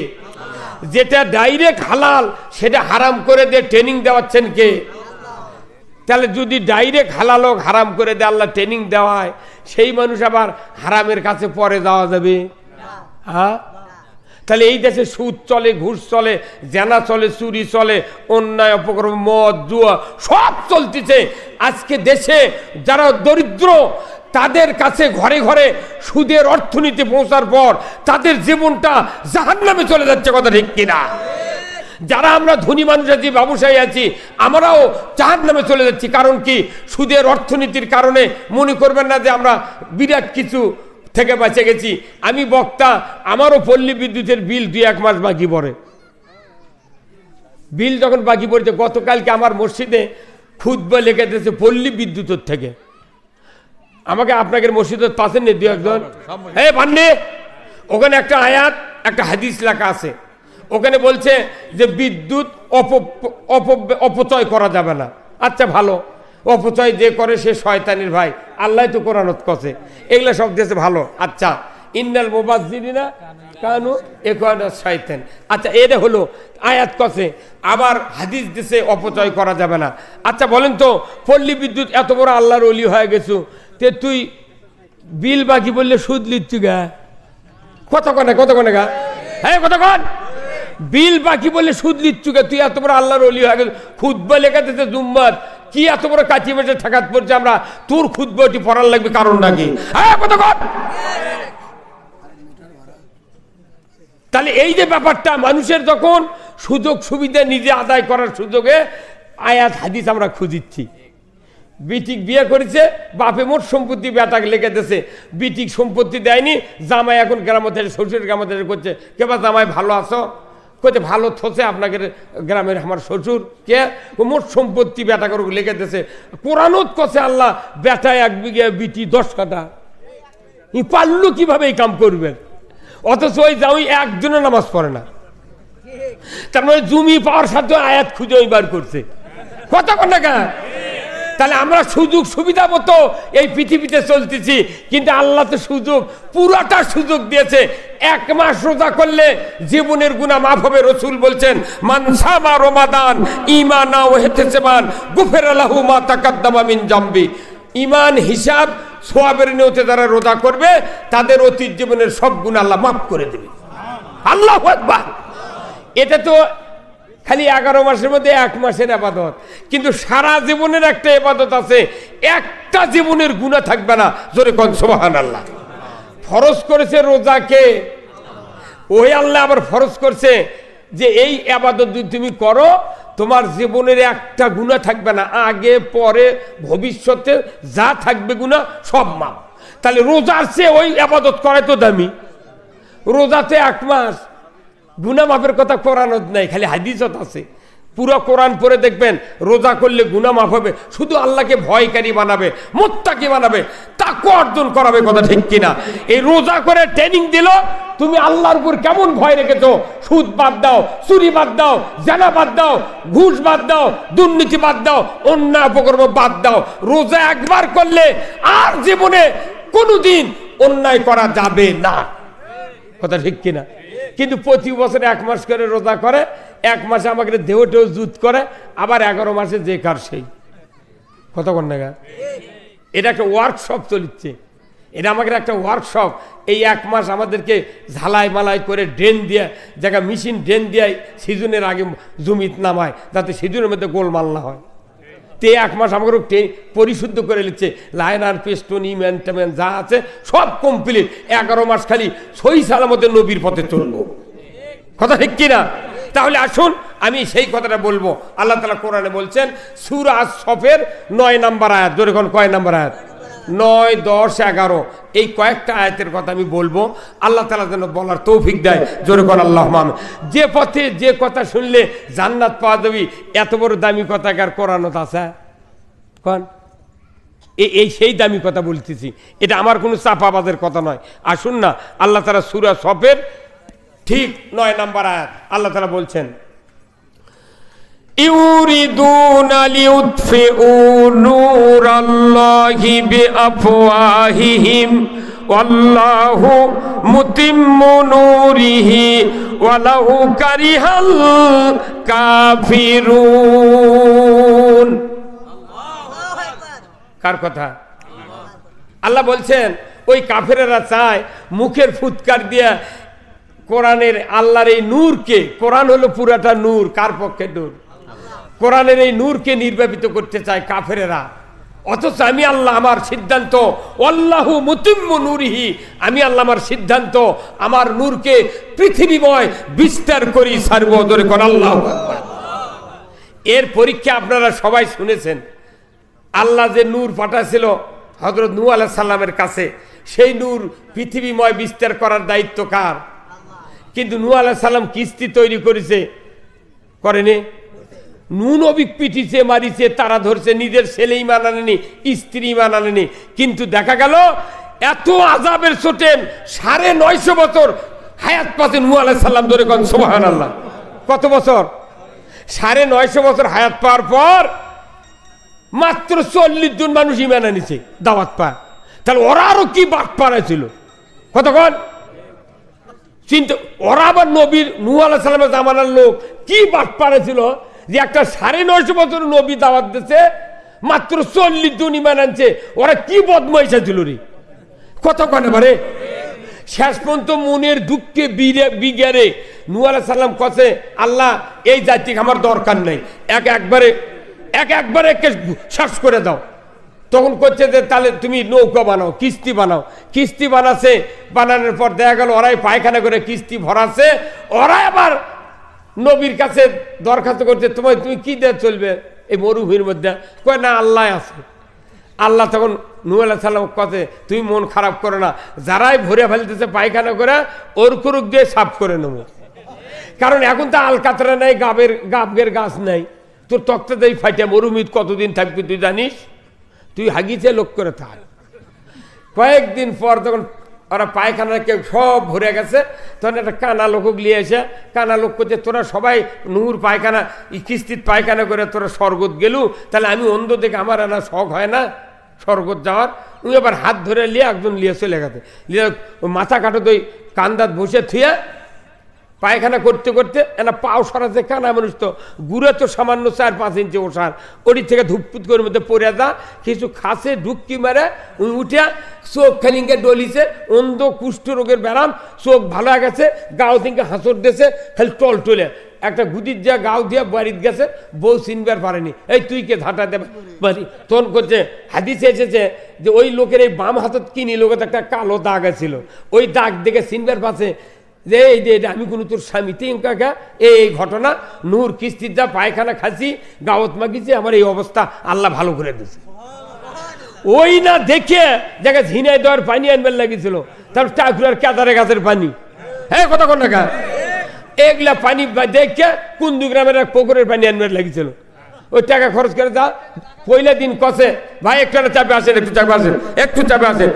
যেটা ডাইরেক্ট হালাল সেটা হারাম করে দিয়ে ট্রেনিং দেওয়াচ্ছেন কে? তাহলে যদি ডাইরেক্ট হালাল হোক হারাম করে দেয় আল্লাহ ট্রেনিং দেওয়ায়, সেই মানুষ আবার হারামের কাছে পরে যাওয়া যাবে? হ্যাঁ, তাহলে এই দেশে সুদ চলে, ঘুষ চলে, জেনা চলে, চুরি চলে, অন্যায় অপকর্ম, মদ, জুয়া সব চলতেছে। আজকে দেশে যারা দরিদ্র তাদের কাছে ঘরে ঘরে সুদের অর্থনীতি পৌঁছার পর তাদের জীবনটা জাহান্নামে চলে যাচ্ছে, কথা ঠিক কিনা? যারা আমরা ধনী মানুষ আছি, ব্যবসায়ী আছি, আমরাও জাহান্নামে চলে যাচ্ছি। কারণ কি? সুদের অর্থনীতির কারণে। মনে করবেন না যে আমরা বিরাট কিছু থেকে বেঁচে গেছি। আমি বক্তা, আমারও পল্লী বিদ্যুতের বিল 2-1 মাস বাকি পড়ে। বিল যখন বাকি পড়েছে, গতকালকে আমার মসজিদে খুতবা লিখে দিয়েছে পল্লী বিদ্যুতের থেকে। আমাকে আপনাকে মসজিদে পাচ্ছেন নি 2-1 জন? হ্যাঁ পাননি? ওখানে একটা আয়াত, একটা হাদিস লেখা আছে। ওখানে বলছে যে বিদ্যুৎ অপচয় করা যাবে না। আচ্ছা ভালো, অপচয় যে করে সে শয়তানের ভাই, আল্লাহ তো কোরআনত কছে, এগুলা সব দিয়েছে ভালো। আচ্ছা, ইন্নাল মুবাজ্জিরিনা কানু ইখওয়ানা শাইতান। আচ্ছা এটা হলো আয়াত কছে, আবার হাদিস দিছে অপচয় করা যাবে না। আচ্ছা বলেন তো, পল্লী বিদ্যুৎ এত বড় আল্লাহর ওলি হয়ে গেছো, তে তুই বিল বাকি বললে সুদ লিচ্ছু গা? কত কনে গা? হ্যাঁ কতক্ষণ? বিল বাকি বললে সুদ লিচ্ছু গা? তুই এত বড় আল্লাহর ওলি হয়ে গেছো, খুতবা লেখা দিতে জুম্মার, কি এত বড় কাঁচি মেশে ঠাকাত পড়ছে, আমরা তোর খুতবাটি পড়ার লাগবে কারণ নাকি? হ্যাঁ কতক্ষণ? তাহলে এই যে ব্যাপারটা, মানুষের যখন সুযোগ সুবিধা নিজে আদায় করার সুযোগে আয়াত হাদিস আমরা খুঁজিচ্ছি। বিটিক বিয়ে করেছে, বাপে মোট সম্পত্তি বেটাকে লেগে দিয়েছে, বিটিক সম্পত্তি দেয়নি, জামাই এখন গ্রামতে শ্বশুরের গ্রামতে করছে, কেবা জামাই ভালো আছো? কইতে ভালো থসে আপনাকে গ্রামের আমার শ্বশুর কে, মোট সম্পত্তি বেটা করে লেগে দিয়েছে। কোরআনত কছে আল্লাহ বেটা 1 বিঘা, বিটি 10 কাঠা। ই পারলো কিভাবে এই কাম করবেন? অথচ ওই জামাই একজনও নামাজ পড়ে না। তার মানে জমি পাওয়ার সাথে আয়াত খুঁজে ওই বার করছে, কথা কন না কেন? তাহলে আমরা সুযোগ সুবিধা মতো এই পৃথিবীতে চলতেছি, কিন্তু আল্লাহ তো সুযোগ, পুরাটা সুযোগ দিয়েছে। 1 মাস রোজা করলে জীবনের গুনাহ মাফ হবে। রসুল বলছেন, মান সামা রমাদান ঈমানান ওয়া ইহতিসাবান গুফিরা লাহু মা তাকাদ্দামা মিন জামবি। ঈমান, হিসাব, সওয়াবের নিয়তে যারা রোজা করবে তাদের অতীত জীবনের সব গুনাহ আল্লাহ মাফ করে দেবে। আল্লাহু আকবার। এটা তো খালি 11 মাসের মধ্যে 1 মাসের ইবাদত, কিন্তু সারা জীবনের একটা ইবাদত আছে, একটা জীবনের গুনাহ থাকবে না। জোরে কোন সুবহানাল্লাহ। ফরজ করেছে রোজাকে ওই আল্লাহ, আবার ফরজ করছে যে এই ইবাদত যদি তুমি করো তোমার জীবনের একটা গুনাহ থাকবে না, আগে পরে ভবিষ্যতে যা থাকবে গুনাহ সব মাপ। তাহলে রোজার চেয়ে ওই ইবাদত করাই তো দামি। রোজাতে 1 মাস গুনাহ মাফের কথা কোরআনত নাই, খালি হাদিসত আছে। পুরো কোরআন পড়ে দেখবেন রোজা করলে গুনাহ মাফ হবে, শুধু আল্লাহকে ভয়কারী বানাবে, মুত্তাকি বানাবে, তাকওয়া অর্জন করাবে, কথা ঠিক কিনা? এই রোজা করে ট্রেনিং দিল, তুমি আল্লাহর উপর কেমন ভয় রেখেছো? সুদ বাদ দাও, চুরি বাদ দাও, জানা বাদ দাও, ঘুষ বাদ দাও, দুর্নীতি বাদ দাও, অন্যায় অপকর্ম বাদ দাও। রোজা একবার করলে আর জীবনে কোনোদিন অন্যায় করা যাবে না, কথা ঠিক কিনা? কিন্তু প্রতি বছর 1 মাস করে রোজা করে, 1 মাসে আমাকে দেহটেও জুত করে, আবার 11 মাসে যে কার সেই। কতক্ষণ না, এটা একটা ওয়ার্কশপ চলছে, এটা আমাদের একটা ওয়ার্কশপ। এই 1 মাস আমাদেরকে ঝালাই মালাই করে ড্রেন দিয়ে, জায়গা মেশিন ড্রেন দিয়ে সিজনের আগে জমিত নামায়, যাতে সিজনের মধ্যে গোলমাল না হয়। তে 1 মাস আমাকে পরিশুদ্ধ করে নিচ্ছে, লাইনার পেস্টন ইমেন্টামেন্ট যা আছে সব কমপ্লিট। 11 মাস খালি সহি সালামতে নবীর পথে চলবো। কথা ঠিক কিনা? তাহলে আসুন আমি সেই কথাটা বলবো। আল্লাহ তাআলা কোরআনে বলছেন সূরা আস-সফের 9 নম্বর আয়াত, জোরে কোন কয় নম্বর আয়াত? 9, 10, 11 এই কয়েকটা আয়াতের কথা আমি বলবো। আল্লাহ তাআলা যেন বলার তৌফিক দেয়, জোরে কোন আল্লাহুম্মা আমিন। যে পথে যে কথা শুনলে জান্নাত পাওয়া যাবে, এত বড় দামি কথা কার কোরআনত আছে? কোন এই সেই দামি কথা বলতেছি, এটা আমার কোনো চাপাবাজের কথা নয়। আসুন না, আল্লাহ তাআলা সূরা সফের ঠিক 9 নম্বর আয়াত আল্লাহ তাআলা বলছেন ইউরিদুনা লিউতফিউ নূরাল্লাহি বিআফওয়াহিহিম ওয়াল্লাহু মুতিম্মু নূরিহি ওয়ালাউ কারিহাল কাফিরুন। কার কথা? আল্লাহ বলছেন ওই কাফেরেরা চায় মুখের ফুৎকার দিয়া কোরআনের আল্লাহর এই নূরকে, কোরআন হলো পুরাটা নূর, কার পক্ষে নূর? কোরআনের এই নূরকে নির্বাপিত করতে চায় কাফেরেরা। অথচ আমি আল্লাহ আমার সিদ্ধান্ত, আল্লাহু মুতিম্মু নূরিহি, আমি আল্লাহ আমার সিদ্ধান্ত আমার নূরকে পৃথিবীময় বিস্তার করি সার্বদরে কোন আল্লাহু আকবার। এর পরীক্ষা আপনারা সবাই শুনেছেন। আল্লাহ যে নূর পাঠাছিল হযরত নূহ আলাইহিস সালামের কাছে, সেই নূর পৃথিবীময় বিস্তার করার দায়িত্ব কার? কিন্তু নূহ আলাইহিস সালাম কিস্তি তৈরি করেছে, করেনি? নূহ নবী পিটিছে, মারিছে, তারা ধরছে, নিজের ছেলে ঈমান আনেনি, স্ত্রী ঈমান আনেনি। কিন্তু দেখা গেল এত আযাবের চোটে 950 বছর হায়াত পাচ্ছেন নূহ আলাইহিস সালাম, ধরে কোন সুবহানাল্লাহ। কত বছর? 950 বছর হায়াত পাওয়ার পর মাত্র 40 জন মানুষ ঈমান আনিছে, দাওয়াত পায়। তাহলে ওরা আরো কি বাট পাড়াইছিল? কতক্ষণ চিন্তা, ওরা আবার নবীর নূহ আলাইহিস সালামের জামানার লোক কি বাট পাড়াইছিল যে একটা 950 বছর নবী দাওয়াত দিয়েছে, মাত্র 40 জন ঈমান আনছে। ওরা কি বদমাইশা ছিল রে, কতক্ষণ এবারে। শেষ পর্যন্ত মনের দুঃখে বিগারে নূহ আলাইহিস সালাম কছে, আল্লাহ এই জাতি আমার দরকার নেই, একবারে শেষ করে দাও। তখন করছে যে তাহলে তুমি নৌকা বানাও, কিস্তি বানাও। কিস্তি বানাচ্ছে, বানানোর পর দেখা গেল ওরাই পায়খানা করে কিস্তি ভরাচ্ছে। ওরাই আবার নবীর কাছে দরখাস্ত করছে, তুমি কি দিয়ে চলবে এই মরুভূমির মধ্যে? কয় না, আল্লাহ আছে। আল্লাহ তখন নূহ আলাইহিস সালাম কথা, তুমি মন খারাপ করো না, যারাই ভরে ফেলতেছে পায়খানা করে ওর কুরুক দিয়ে সাফ করে নেবো। কারণ এখন তো আলকাতরা নাই, গাবের গাছ নাই, তোর তক্তা দেই ফাইটা মরুমিত কতদিন থাকবি তুই জানিস? তুই হাগিছে লোক করে থাক। কয়েকদিন পর তখন ওরা পায়খানা কেউ সব ভরে গেছে, তখন একটা কানা লোক নিয়ে এসে, কানা লোক করছে, তোরা সবাই নূর পায়খানা কিস্তিত পায়খানা করে তোরা স্বর্গত গেলু, তাহলে আমি অন্ধ দেখে আমার না শখ হয় না স্বর্গত যাওয়ার? উনি আবার হাত ধরে লিয়ে একজন লিয়ে চলে গেছে, লিয়ে মাথা কাটো তো কান্দাত বসে থুয়ে পায়খানা করতে করতে এনা পাও সরাতে, কানা মানুষ তো গুড়ে তো সামান্য 4-5 ইঞ্চি ওষার, ওটি থেকে ধুপপুত করে মধ্যে পড়ে যা, কিছু খাসে ঢুকি মেরে উঠে চোখ খানিকে ডলিছে, অন্ধ কুষ্ঠ রোগের ব্যারাম, চোখ ভালো হয়ে গেছে, গাও থেকে হাঁচর দিয়েছে, খালি টল টলে একটা গুদির যা গাও দিয়ে বাড়িত গেছে, বউ চিনবার পারেনি। এই তুই কে ধাটা দেবে বাড়ি? তখন করছে হাদিসে এসেছে যে ওই লোকের এই বাম হাতত কিনি লোকের একটা কালো দাগ আছিল, ওই দাগ দেখে চিনবার পাচ্ছে যে এই যে আমি কোনো তোর স্বামী কাকা, এই ঘটনা নূর কিস্তির যা পায়খানা খাচ্ছি, গাওত মাগিছি, আমার এই অবস্থা আল্লাহ ভালো করে দিচ্ছে। ওই না দেখে জায়গা ঝিনাই দেওয়ার পানি আনবার লাগিয়েছিল, তার টাকুরার কেদারে গাছের পানি, হ্যাঁ কথা কোন টাকা এগুলা পানি দেখে কুন্দু গ্রামের এক পুকুরের পানি আনবার লাগিয়েছিল। ওই টাকা খরচ করে যা পয়লা দিন কষে, ভাই একটু চাপে আসেন, একটু চাপে আসেন।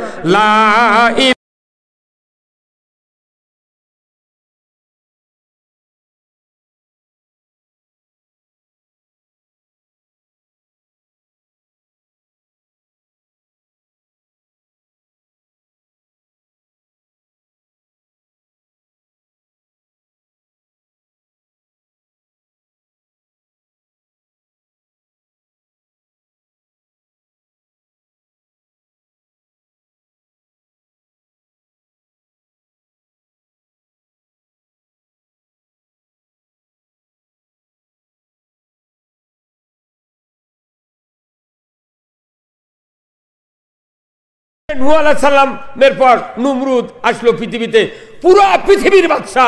নূহ আলাইহিস সালামের পর নমরুদ আসলো পৃথিবীতে। পুরো পৃথিবীর বাদশা,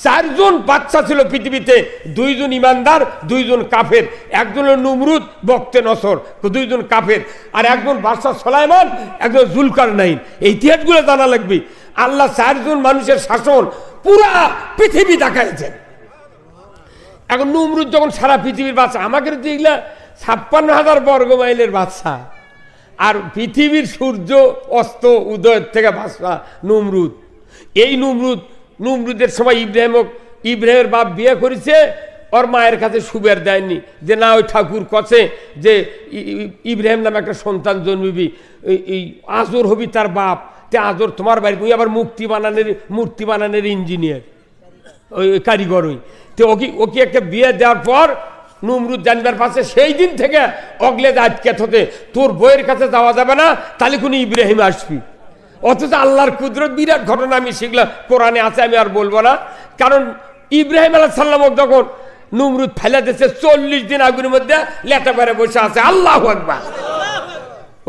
4 জন বাদশা ছিল পৃথিবীতে, 2 জন ইমানদার, 2 জন কাফের। একজন হলো নমরুদ বক্তে নসর, 2 জন কাফের, আর একজন বাদশা সুলাইমান, একজন জুলকারনাইন। এই ইতিহাসগুলো জানা লাগবে। আল্লাহ 4 জন মানুষের শাসন পুরা পৃথিবী দেখাইছেন। এখন নমরুদ যখন সারা পৃথিবীর বাদশা, আমাকে তো এগুলা 56,000 বর্গ মাইলের বাদশা, আর পৃথিবীর সূর্য অস্ত উদয়ের থেকে বাদশা নমরুদ। এই নমরুদের সময় ইব্রাহিমের বাপ বিয়ে করেছে, ওর মায়ের কাছে সুবের দেয়নি, যে না ওই ঠাকুর কছে যে ইব্রাহিম নামে একটা সন্তান জন্মিবি, এই আজর হবি তার বাপ, তে আজর তোমার বাড়ি, তুই আবার মূর্তি বানানোর ইঞ্জিনিয়ার, ওই কারিগর। ওই তো ওকে একটা বিয়ে দেওয়ার পর নমরুদ জানবার পাশে সেই দিন থেকে অগলে আটকে থতে, তোর বইয়ের কাছে যাওয়া যাবে না, তাহলে কোনো ইব্রাহিম আসবি। অথচ আল্লাহর কুদরত বিরাট ঘটনা, আমি সেগুলো কোরআনে আছে, আমি আর বলবো না। কারণ ইব্রাহিম আলাইহিস সালাম যখন নমরুদ ফেলে দিয়েছে, 40 দিন আগুনের মধ্যে লেটা করে বসে আছে। আল্লাহু আকবার।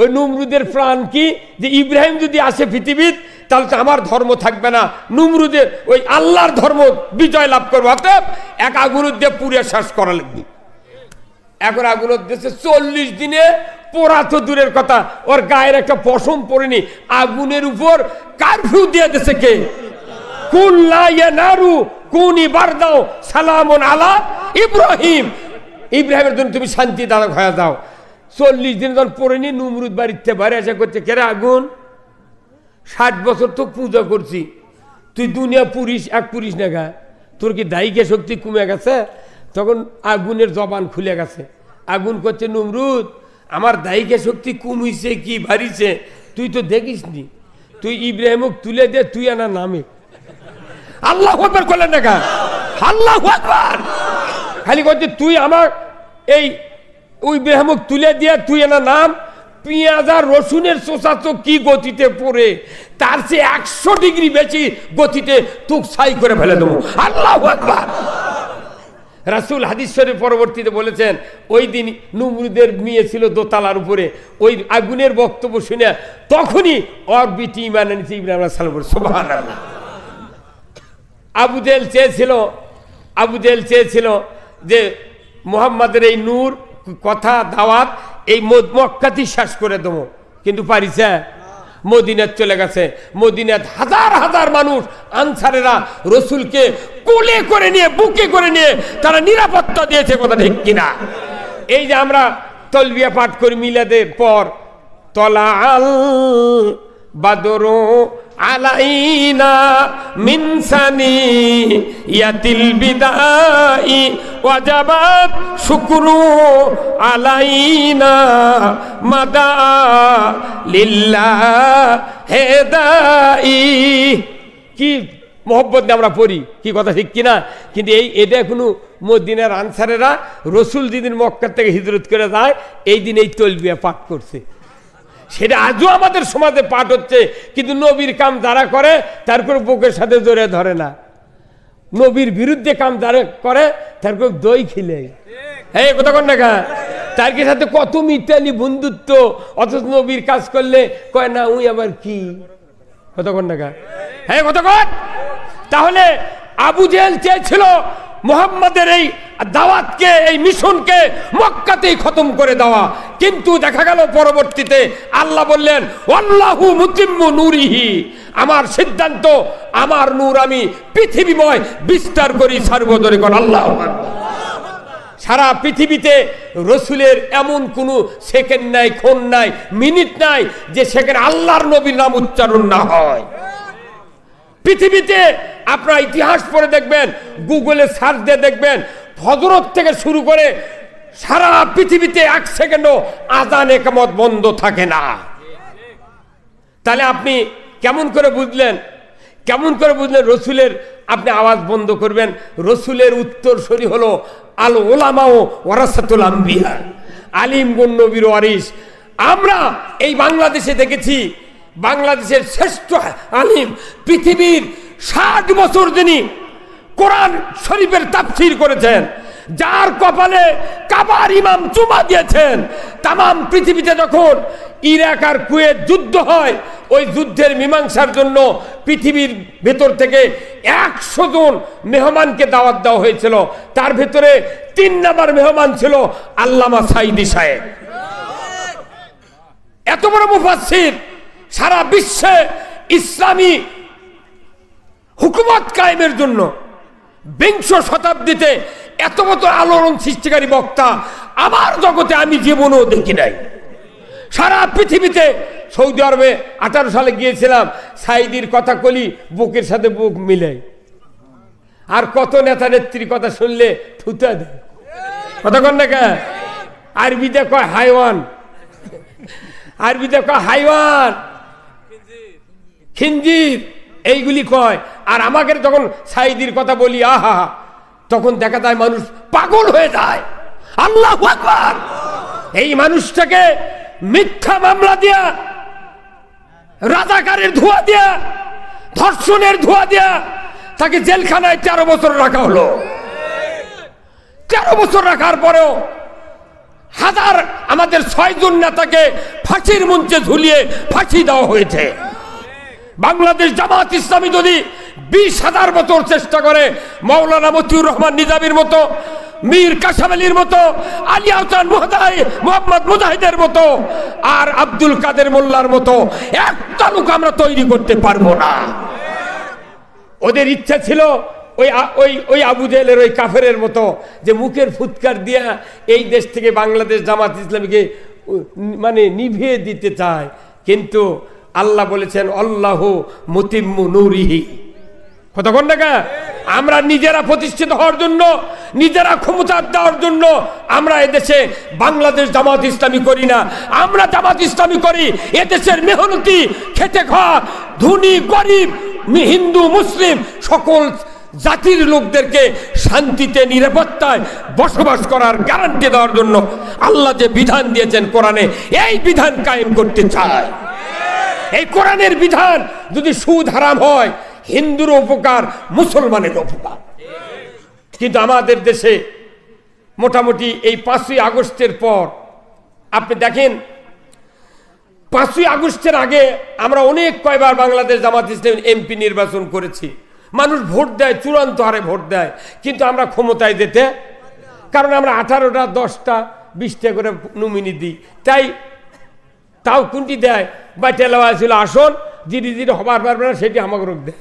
ওই নমরুদের প্রাণ কি, যে ইব্রাহিম যদি আসে পৃথিবীর, তাহলে তো আমার ধর্ম থাকবে না, নমরুদের ওই আল্লাহর ধর্ম বিজয় লাভ করবো। অতএব এক আগুনের দিয়ে পুড়ে শেষ করা লাগবে। এখন আগুনের দেশে 40 দিনে পোড়া তো দূরের কথা, ওর গায়ের একটা পশম পড়েনি, আগুনের উপর কারফিউ দিয়ে দিয়েছে কে? কুল্লা ইয়া নারু কুনি বারদাও সালামুন আলা ইব্রাহিম। ইব্রাহিমের জন্য তুমি শান্তি দানক হয়ে যাও। 40 দিন যখন পড়েনি, নমরুদ বাড়িতে বাইরে এসে করছে, কেরে আগুন, 60 বছর তো পূজা করছি, তুই দুনিয়া পুরিস, এক পুরিস না গা, তোর কি দায়িকা শক্তি কমে গেছে? তখন আগুনের জবান খুলে গেছে। আগুন করছে, নমরুদ আমার দায়িকা শক্তি কমিছে কি বাড়িছে, তুই তো দেখিস নি, তুই ইব্রাহিমক তুলে দে, তুই আনা নামে। আল্লাহু আকবার করলেন না গা, আল্লাহু আকবার। খালি করছে তুই আমার এই ইব্রাহিমক তুলে দিয়ে তুই আনা নাম। পেঁয়াজ আর রসুনের শোষা তো কি গতিতে পড়ে, তার চেয়ে 100 ডিগ্রি বেশি গতিতে তুক ছাই করে ফেলে দেবো। আল্লাহু আকবার। রাসূল হাদিস শরীফ পরবর্তীতে বলেছেন, ওই দিন নমরুদের মেয়ে ছিল দোতলার উপরে, ওই আগুনের বক্তব্য শুনে তখনই ওর বিটি ঈমান এনেছে ইব্রাহিম আলাইহিস সালাম। সুবহানাল্লাহ। আবু জেহেল চেয়েছিল যে মুহাম্মাদের এই নূর কথা দাওয়াত এই মক্কাতেই শেষ করে দেবো, কিন্তু পারিছে? মদিনাত চলে গেছে। মদিনাত হাজার হাজার মানুষ আনসারেরা রসুলকে কোলে করে নিয়ে, বুকে করে নিয়ে তারা নিরাপত্তা দিয়েছে, কথা ঠিক কিনা? এই যে আমরা তলবিয়া পাঠ করি মিলাদের পর, তলা আল বাদরু আলাইনা মিন সানিয়াতিল বিদাই ওয়াজাবাত শুকরু আলাইনা মাদা লিল্লাহি দাই। কি মোহব্বত দিয়ে আমরা পড়ি, কি কথা ঠিক কিনা? কিন্তু এটা কোনো মদিনার আনসারেরা রসুল যেদিন মক্কা থেকে হিজরত করে যায়, এই দিন এই তলবিয়া পাঠ করছে। সেটা আজও আমাদের সমাজে পাঠ হচ্ছে, কিন্তু নবীর কাম যারা করে তারপর বুকের সাথে জোরে ধরে না। নবীর বিরুদ্ধে কাম যারা করে তারপর দই খিলে, হ্যাঁ কথা কন না গা, তার সাথে কত মিতালি বন্ধুত্ব, অথচ নবীর কাজ করলে কয় না উই আবার কি, কথা কন না গা, হ্যাঁ কথা কন। তাহলে আবু জেহেল চেয়েছিল মুহাম্মাদের এই দাওয়াতকে, এই মিশনকে মক্কাতেই খতম করে দেওয়া, কিন্তু দেখা গেল পরবর্তীতে আল্লাহ বললেন আল্লাহু মুতিম্মু নূরিহি, আমার সিদ্ধান্ত, আমার নূর আমি পৃথিবীময় বিস্তার করি সর্বদরে। কোন আল্লাহু আকবার। সারা পৃথিবীতে রসুলের এমন কোনো সেকেন্ড নাই, ক্ষণ নাই, মিনিট নাই যে সেখানে আল্লাহর নবীর নাম উচ্চারণ না হয়। পৃথিবীতে আপনারা ইতিহাস পড়ে দেখবেন, গুগলে সার্চ দিয়ে দেখবেন, ফজরত থেকে শুরু করে সারা পৃথিবীতে 1 সেকেন্ডও আযান ইকামত বন্ধ থাকে না। তাহলে আপনি কেমন করে বুঝলেন রসুলের আপনি আওয়াজ বন্ধ করবেন? রসুলের উত্তরসূরি হলো আল উলামাও ওয়ারাসাতুল আম্বিয়া, আলিমগণ নবীর ওয়ারিস। আমরা এই বাংলাদেশে দেখেছি, বাংলাদেশের শ্রেষ্ঠ আলিম, পৃথিবীর 60 বছর যিনি কোরআন শরীফের তাফসীর করেছেন, যার কপালে কাবার ইমাম চুমা দিয়েছেন, তাম পৃথিবীতে যখন ইরাক আর কুয়েত যুদ্ধ হয়, ওই যুদ্ধের মীমাংসার জন্য পৃথিবীর ভেতর থেকে 100 জন মেহমানকে দাওয়াত দেওয়া হয়েছিল। তার ভেতরে 3 নাম্বার মেহমান ছিল আল্লামা সাঈদী সাহেব। এত বড় মুফাসসির, সারা বিশ্বে ইসলামী হুকুমত কায়েমের জন্য 20 শতাব্দীতে এত বড় আলোড়ন সৃষ্টিকারী বক্তা আমার জগতে আমি জীবনেও দেখি নাই। সারা পৃথিবীতে, সৌদি আরবে 18 সালে গিয়েছিলাম, সাঈদীর কথা কলি বুকের সাথে বুক মিলে। আর কত নেতা নেত্রীর কথা শুনলে থুতা দেয়, কথা কন না কে? আরবিতে কয় হাইওয়ান, আরবিতে কয় হাইওয়ান, খিনজির, এইগুলি কয়। আর আমাকে যখন সাঈদীর কথা বলি, আহা, তখন দেখা যায় মানুষ পাগল হয়ে যায়। আল্লাহু আকবার! এই মানুষটাকে মিথ্যা মামলা দিয়া, রাজাকারের ধোঁয়া দিয়া, ধর্ষণের ধোঁয়া দিয়া তাকে জেলখানায় 13 বছর রাখা হলো। 13 বছর রাখার পরেও হাজার, আমাদের 6 জন নেতাকে ফাঁসির মঞ্চে ঝুলিয়ে ফাঁসি দেওয়া হয়েছে। বাংলাদেশ জামাত ইসলামী যদি 20,000 বছর চেষ্টা করে, মাওলানা মতিউর রহমান নিজামীর মতো, মীর কাসেম আলীর মতো, আলী আহসান মোহাম্মদ মুজাহিদের মতো, আর আব্দুল কাদের মোল্লার মতো একটা লোক আমরা তৈরি করতে পারবো না। ওদের ইচ্ছা ছিল ওই আবু জেহেলের ওই কাফেরের মতো, যে মুখের ফুৎকার দিয়া এই দেশ থেকে বাংলাদেশ জামাত ইসলামীকে মানে নিভিয়ে দিতে চায়। কিন্তু আল্লাহ বলেছেন আল্লাহু মুতিম্মু নূরিহি। কতক্ষণ না, আমরা নিজেরা প্রতিষ্ঠিত হওয়ার জন্য, নিজেরা ক্ষমতা দেওয়ার জন্য আমরা এদেশে বাংলাদেশ জামাত ইসলামী করি না। আমরা জামাত ইসলামী করি এদেশের মেহনতি, খেটে খাওয়া, ধনী গরিব, হিন্দু মুসলিম সকল জাতির লোকদেরকে শান্তিতে নিরাপত্তায় বসবাস করার গ্যারান্টি দেওয়ার জন্য আল্লাহ যে বিধান দিয়েছেন কোরআনে, এই বিধান কায়েম করতে চায়। এই কোরআনের বিধান যদি সুদ হারাম হয়, হিন্দুর উপকার, মুসলমানের উপকার। কিন্তু আমাদের দেশে মোটামুটি এই 5ই আগস্টের পর আপনি দেখেন, 5ই আগস্টের আগে আমরা অনেক কয়বার বাংলাদেশ জামাত ইসলামী এমপি নির্বাচন করেছি। মানুষ ভোট দেয়, চূড়ান্ত হারে ভোট দেয়, কিন্তু আমরা ক্ষমতায় যেতে, কারণ আমরা 18টা 10টা 20টা করে নমিনি দিই। তাও কোনটি দেয়? বাইটেলা ছিল আসন, জিরি জিরি হবার পারবে না, সেটি আমাকে রোগ দেয়,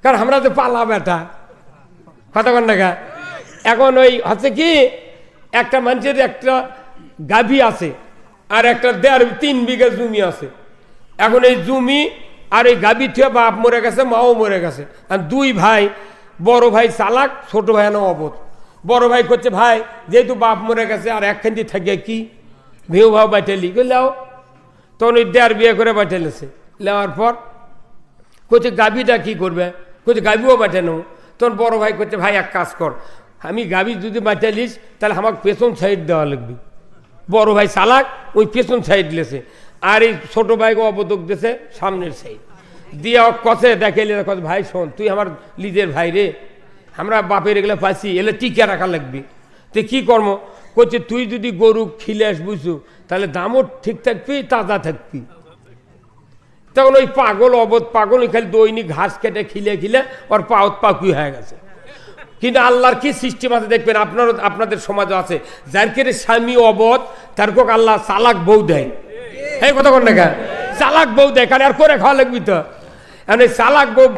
কারণ আমরা তো পালা বেটা, কথা কন না। এখন ওই হচ্ছে কি, একটা মানুষের একটা গাভী আছে আর একটা 3 বিঘা জমি আছে। এখন এই জমি আর এই গাভী থেকে বাপ মরে গেছে, মাও মরে গেছে, আর 2 ভাই, বড় ভাই চালাক, ছোট ভাই না অবধ। বড় ভাই করছে, ভাই যেহেতু বাপ মরে গেছে আর একখান থাকে কি ভেউ ভাও বাইটালি লাও, তখন ওই 1.5 বিয়ে করে বাইটালেছে। নেওয়ার পর করছে গাভীটা কি করবে, করছে গাভীও বাঁচানো। তখন বড় ভাই করছে, ভাই এক কাজ কর, আমি গাভী যদি বাঁচালিস তাহলে আমাকে পেছন সাইড দেওয়া লাগবে। বড় ভাই চালাক, ওই পেছন সাইড লেছে, আর এই ছোট ভাইকে অবদক দিয়েছে সামনের সাইড দিয়ে কষে দেখে, ভাই শোন, তুই আমার লিজের ভাই রে, আমরা বাপের এগুলো পাইছি, এলে টিকে রাখা লাগবে। তো কি কর্ম করছে, তুই যদি গরু খিলাস বুঝু তাহলে দামও ঠিক থাকবি, তাজা থাকবি। তখন ওই পাগল অবধ পাগল খালি দৈনিক ঘাস কেটে খিলে ওর পাকুই হয়ে গেছে। কিন্তু আল্লাহর কি সিস্টেম আছে দেখবেন, আপনাদের সমাজে আছে, যার কে স্বামী অবধ তার কোক আল্লাহ চালাক বউ দেয়। এই কথা কন না, চালাক বউ দেয়, কারণ আর করে খাওয়া লাগবি তো। এখন এই চালাক বউ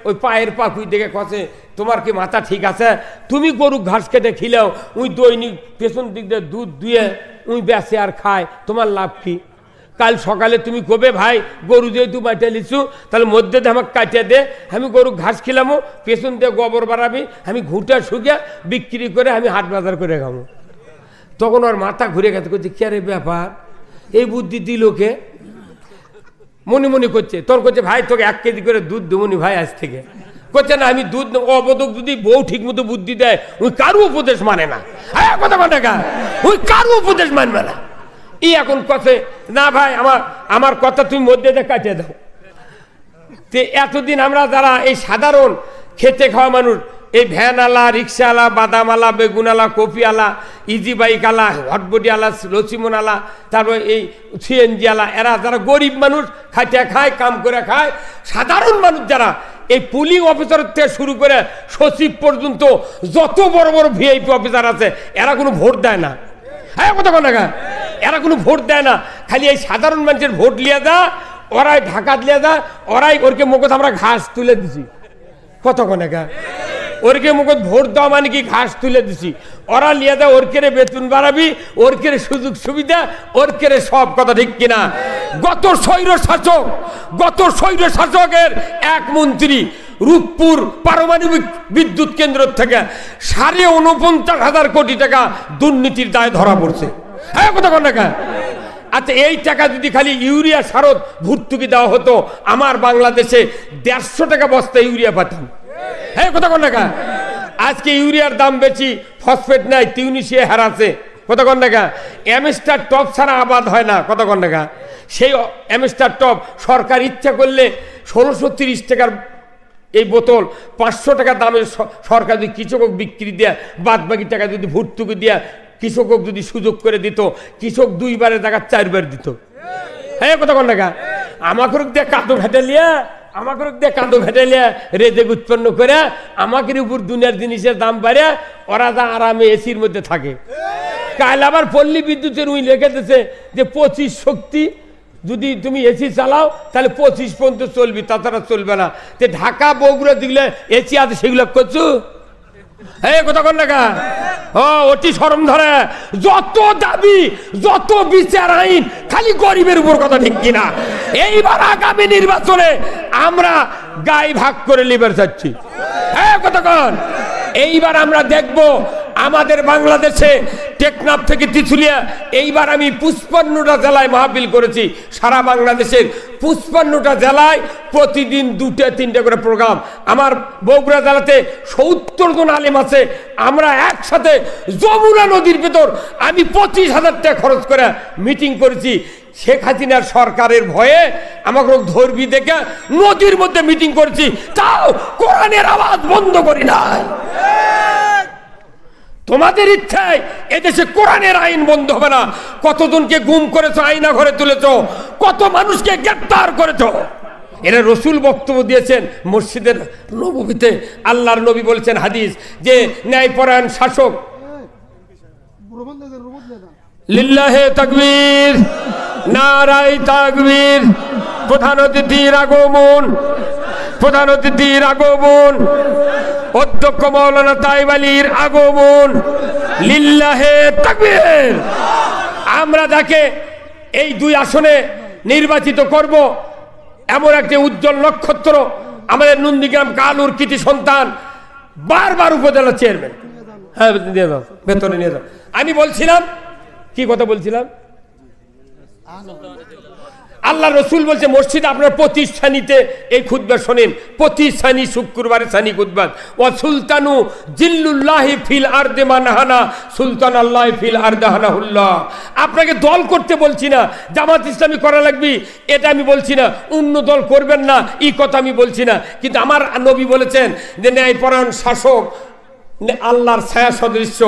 ওই পায়ের পাকুই দেখে কষে, তোমার কি মাথা ঠিক আছে? তুমি গরু ঘাস কেটে খিলেও ওই দৈনিক পেছন দিক দিয়ে দুধ দুয়ে ওই বেচে আর খায়, তোমার লাভ কি? কাল সকালে তুমি কবে, ভাই গরু যেহেতু বাঁচিয়ে লিছু তাহলে মধ্যে দিয়ে আমাকে কাটিয়ে দে, আমি গরু ঘাস খিলামো, পেছন দিয়ে গোবর বাড়াবি, আমি ঘুঁটা শুকিয়ে বিক্রি করে আমি হাট বাজার করে খাবো। তখন ওর মাথা ঘুরে গেছে, করছে কে রে ব্যাপার, এই বুদ্ধি দিল কে? মনে মনে করছে, তোর করছে ভাই তোকে 1 কেজি করে দুধ দেবনি ভাই আজ থেকে। করছে না, আমি দুধ অবদক যদি বউ ঠিক মতো বুদ্ধি দেয়, ওই কারো উপদেশ মানে না। কথা কথা ওই কারো উপদেশ মানবে না। এখন কথা না ভাই, আমার কথা তুমি মধ্যে দিয়ে কাটিয়ে দাও। এতদিন আমরা যারা এই সাধারণ খেতে খাওয়া মানুষ, এই ভ্যান আলা, রিক্সা আলা, বাদাম আলা, বেগুন আলা, কপি আলা, ইজি বাইক আলা, হটবডি আলা, লসিমন আলা, তারপর এই সিএনজি আলা, এরা যারা গরিব মানুষ খাইতে খায়, কাম করে খায়, সাধারণ মানুষ যারা এই পুলিং অফিসার থেকে শুরু করে সচিব পর্যন্ত যত বড় বড় ভিআইপি অফিসার আছে এরা কোনো ভোট দেয় না। হ্যাঁ কথা কোন না, এরা কোনো ভোট দেয় না, খালি এই সাধারণ মানুষের ভোট লিয়ে যা, ওরাই ঢাকা দিয়ে যা, ওরাই ওরকে মুখত আমরা ঘাস তুলে দিছি। কত কোন ওরকে মুখত ভোট দেওয়া মানে কি ঘাস তুলে দিছি, ওরা লিয়ে দেয়, ওরকেরে বেতন বাড়াবি, ওরকেরে সুযোগ সুবিধা, ওরকেরে সব, কথা ঠিক কিনা? গত স্বৈর শাসকের এক মন্ত্রী রূপপুর পারমাণবিক বিদ্যুৎ কেন্দ্র থেকে 49,500 কোটি টাকা দুর্নীতির দায়ে ধরা পড়ছে। হ্যাঁ কথা কোন না। আচ্ছা, এই টাকা যদি খালি ইউরিয়া সারত ভর্তুকি দেওয়া হতো, আমার বাংলাদেশে 150 টাকা বস্তা ইউরিয়া পাতাম। হ্যাঁ কথা কোন না। আজকে ইউরিয়ার দাম বেশি, ফসফেট নাই, টিউনিশিয়া হারাছে। কথা কোন না। অ্যামস্টার টপ ছাড়া আবাদ হয় না। কথা কোন না। সেই অ্যামস্টার টপ সরকার ইচ্ছা করলে 1630 টাকার এই বোতল 500 টাকা দামে সরকার যদি কৃষকক বিক্রি দেয়া, বাদ বাকি টাকা যদি ভর্তুকি দেয়া কৃষকক যদি সুযোগ করে দিত, কৃষক 2 বারের টাকা 4 বার দিত। হ্যাঁ কথা কোন না। আমাকে দিয়ে কাঁদো ভেটালিয়া রেজেক উৎপন্ন করে আমাদের উপর দুনিয়ার জিনিসের দাম বাড়ে, ওরা যা আরামে এসির মধ্যে থাকে। কাল আবার পল্লী বিদ্যুতের উই লিখে দিয়েছে যে 25 শক্তি যদি তুমি এসি চালাও তাহলে 25 পর্যন্ত চলবি, তাছাড়া চলবে না। যে ঢাকা বগুড়া দিলে এসি আছে সেগুলো করছো। হ্যাঁ কথা কোন না। অতি শরম ধরে, যত দাবি, যত বিচার আইন, খালি গরিবের উপর, কথা ঠিক কিনা? এইবার আগামী নির্বাচনে আমরা গায়ে ভাগ করে লিবার চাচ্ছি। হ্যাঁ কথা কোন। এইবার আমরা দেখব আমাদের বাংলাদেশে টেকনাফ থেকে তিতুলিয়া, এইবার আমি 55টা জেলায় মাহফিল করেছি। সারা বাংলাদেশের 55টা জেলায় প্রতিদিন 2-3টা করে প্রোগ্রাম। আমার বগুড়া জেলাতে 70 জন আলেম আছে। আমরা একসাথে যমুনা নদীর ভেতর আমি 25,000 টাকা খরচ করে মিটিং করেছি। শেখ হাসিনার সরকারের ভয়ে আমাকে ধর্মী দেখে নদীর মধ্যে মিটিং করেছি, তাও কোরআনের আওয়াজ বন্ধ করি নাই। তোমাদের ইচ্ছায় এদেশে কোরআনের আইন বন্ধ হবে না। কতজনকে গুম করেছো, আয়না ঘরে তুলেছো, কত মানুষকে গ্রেফতার করেছো। এরা রসুল বক্তব্য দিয়েছেন মসজিদের নববীতে। আল্লাহর নবী বলেছেন হাদিস যে ন্যায়পরায়ণ শাসক, লিল্লাহে তাকবীর, নারায়ে তাকবীর, প্রধান অতিথির আগমন, অধ্যক্ষ মাওলানা তাইব আলীর আগমন, লিল্লাহে তাকবীর। আমরা যাকে এই 2 আসনে নির্বাচিত করব, এমন একটি উজ্জ্বল নক্ষত্র, আমাদের নন্দীগ্রাম কালুর কৃতি সন্তান, বারবার উপজেলা চেয়ারম্যান। হ্যাঁ নিয়ে যাও, ভেতরে নিয়ে যাও। আমি বলছিলাম, কি কথা বলছিলাম? আল্লাহ রসুল বলছে মসজিদ আপনার প্রতিষ্ঠানীতে এই খুতবা শোনেন, প্রতিষ্ঠানী শুক্রবারে সানি খুতবা। ও সুলতানু জিল্লুল্লাহি ফিল আরদে মানহানা সুলতান আল্লাহ ফিল আরদাহানাহুল্লাহ। আপনাকে দল করতে বলছি না, জামাত ইসলামী করা লাগবে এটা আমি বলছি না, অন্য দল করবেন না এই কথা আমি বলছি না। কিন্তু আমার নবী বলেছেন যে ন্যায়পরায়ণ শাসক আল্লাহর ছায়া সদৃশ্য,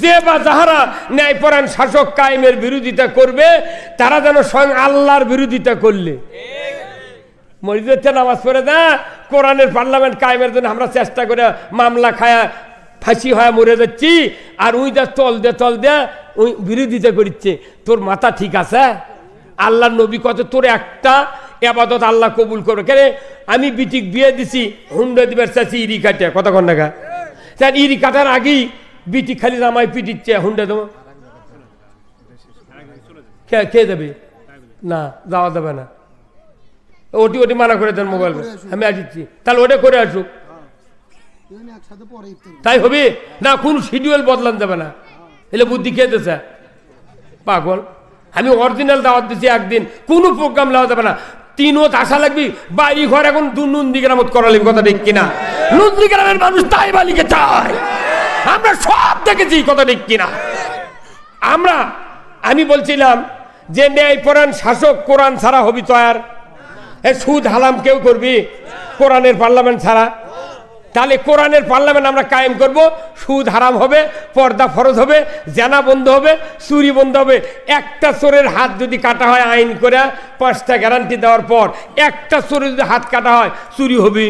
যে বা যাহারা ন্যায়পরায়ণ শাসক কায়েমের বিরোধিতা করবে তারা যেন স্বয়ং আল্লাহর বিরোধিতা করলে। মসজিদে নামাজ পড়ে না, কোরআনের পার্লামেন্ট কায়েমের জন্য আমরা চেষ্টা করে মামলা খায়া ফাঁসি হয়ে মরে যাচ্ছি, আর উই যা তল দে ওই বিরোধিতা করছে। তোর মাথা ঠিক আছে? আল্লাহর নবী কত তোর একটা আবাদত আল্লাহ কবুল করবে কেন? আমি বিটিক বিয়ে দিছি, হুন্ডা দিবার চাচ্ছি ইরি কাটে, কতক্ষণ টাকা ইরি কাটার আগেই বিটি খালি জামাই পিটিচ্ছে, হুন্ডা দেবো কে যাবে না, যাওয়া যাবে না, ওটি মানা করে দেন মোবাইল, আমি আসছি তাহলে ওটা করে আসুক, তাই হবে না? কোন শিডিউল বদলান যাবে না, এলে বুদ্ধি খেয়ে দিয়েছে পাগল। আমি অরিজিনাল দাওয়াত দিচ্ছি একদিন, কোনো প্রোগ্রাম নেওয়া যাবে না, 3 আসা লাগবি, বাড়ি ঘর এখন নন্দীগ্রামত করা লাগবে, কথা ঠিক কিনা? নন্দীগ্রামের মানুষ তাই বালিকে চায়, আমরা সব দেখেছি, কথা ঠিক কিনা? আমি বলছিলাম যে ন্যায়পরায়ণ শাসক কোরআন ছাড়া হবি তো আর সুদ হালাম কেউ করবি কোরআনের পার্লামেন্ট ছাড়া? তাহলে কোরআনের পার্লামেন্ট আমরা কায়েম করব, সুদ হারাম হবে, পর্দা ফরজ হবে, জানা বন্ধ হবে, চুরি বন্ধ হবে। একটা চোরের হাত যদি কাটা হয় আইন করে 5টা গ্যারান্টি দেওয়ার পর, একটা চোরের যদি হাত কাটা হয় চুরি হবে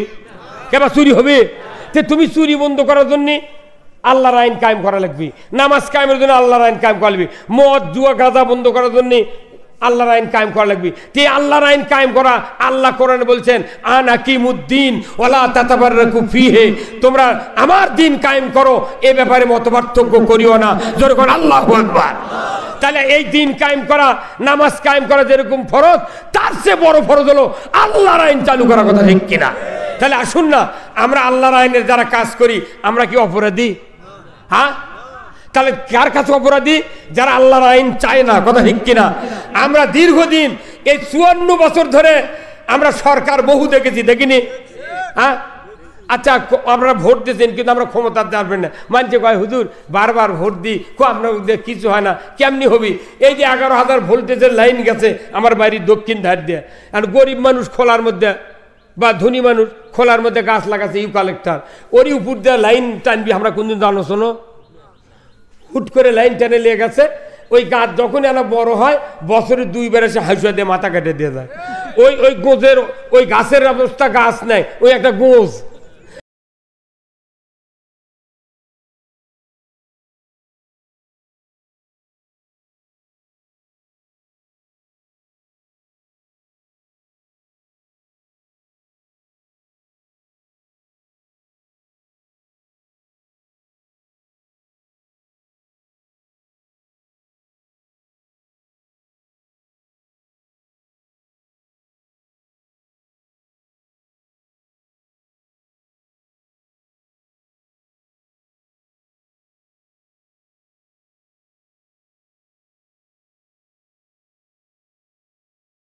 কেবা? চুরি হবে। যে তুমি চুরি বন্ধ করার জন্য আল্লাহর আইন কায়েম করা লাগবে, নামাজ কায়েমের জন্য আল্লাহর আইন কায়েম করা লাগবে, মদ জুয়া গাঁজা বন্ধ করার জন্য আল্লাহর আইন কায়েম করা লাগবে। তে আল্লাহর আইন কায়েম করা, আল্লাহ কোরআনে বলছেন আনা কিমুদ্দিন ওয়ালা তাতাবাররাকু ফিহি, তোমরা আমার দিন কায়েম করো, এ ব্যাপারে মতপার্থক্য করিও না। যখন আল্লাহু আকবার। তাহলে এই দিন কায়েম করা, নামাজ কায়েম করা যেরকম ফরজ, তার চেয়ে বড় ফরজ হলো আল্লাহর আইন চালু করার কথা, ঠিক কিনা? তাহলে আসুন না, আমরা আল্লাহর আইনের যারা কাজ করি আমরা কি অপরাধী? হ্যাঁ, তাহলে কার কাছে অপরাধী? যারা আল্লাহর আইন চায় না, কথা ঠিক কিনা? আমরা দীর্ঘদিন এই 54 বছর ধরে আমরা সরকার বহু দেখেছি, দেখিনি? হ্যাঁ, আচ্ছা আমরা ভোট দিয়েছেন কিন্তু আমরা ক্ষমতা পারবেন না, মানছে কয় হুজুর বারবার ভোট দিই, আপনার কিছু হয় না, কেমনি হবি? এই যে 11,000 ভোল্টেজের লাইন গেছে আমার বাড়ির দক্ষিণ ধার দিয়ে, আর গরিব মানুষ খোলার মধ্যে বা ধনী মানুষ খোলার মধ্যে গাছ লাগাচ্ছে ইউকালেক্টার, ওরই উপর দিয়ে লাইন টানবি, আমরা কোনদিন জানো শোনো? হুট করে লাইন টেনে লেগে গেছে, ওই গাছ যখন এনা বড় হয় বছরে 2 বার এসে হাসুয়া দিয়ে মাথা কেটে দিয়ে যায়। ওই গোঁজের ওই গাছের অবস্থা, গাছ নেই, ওই একটা গোঁজ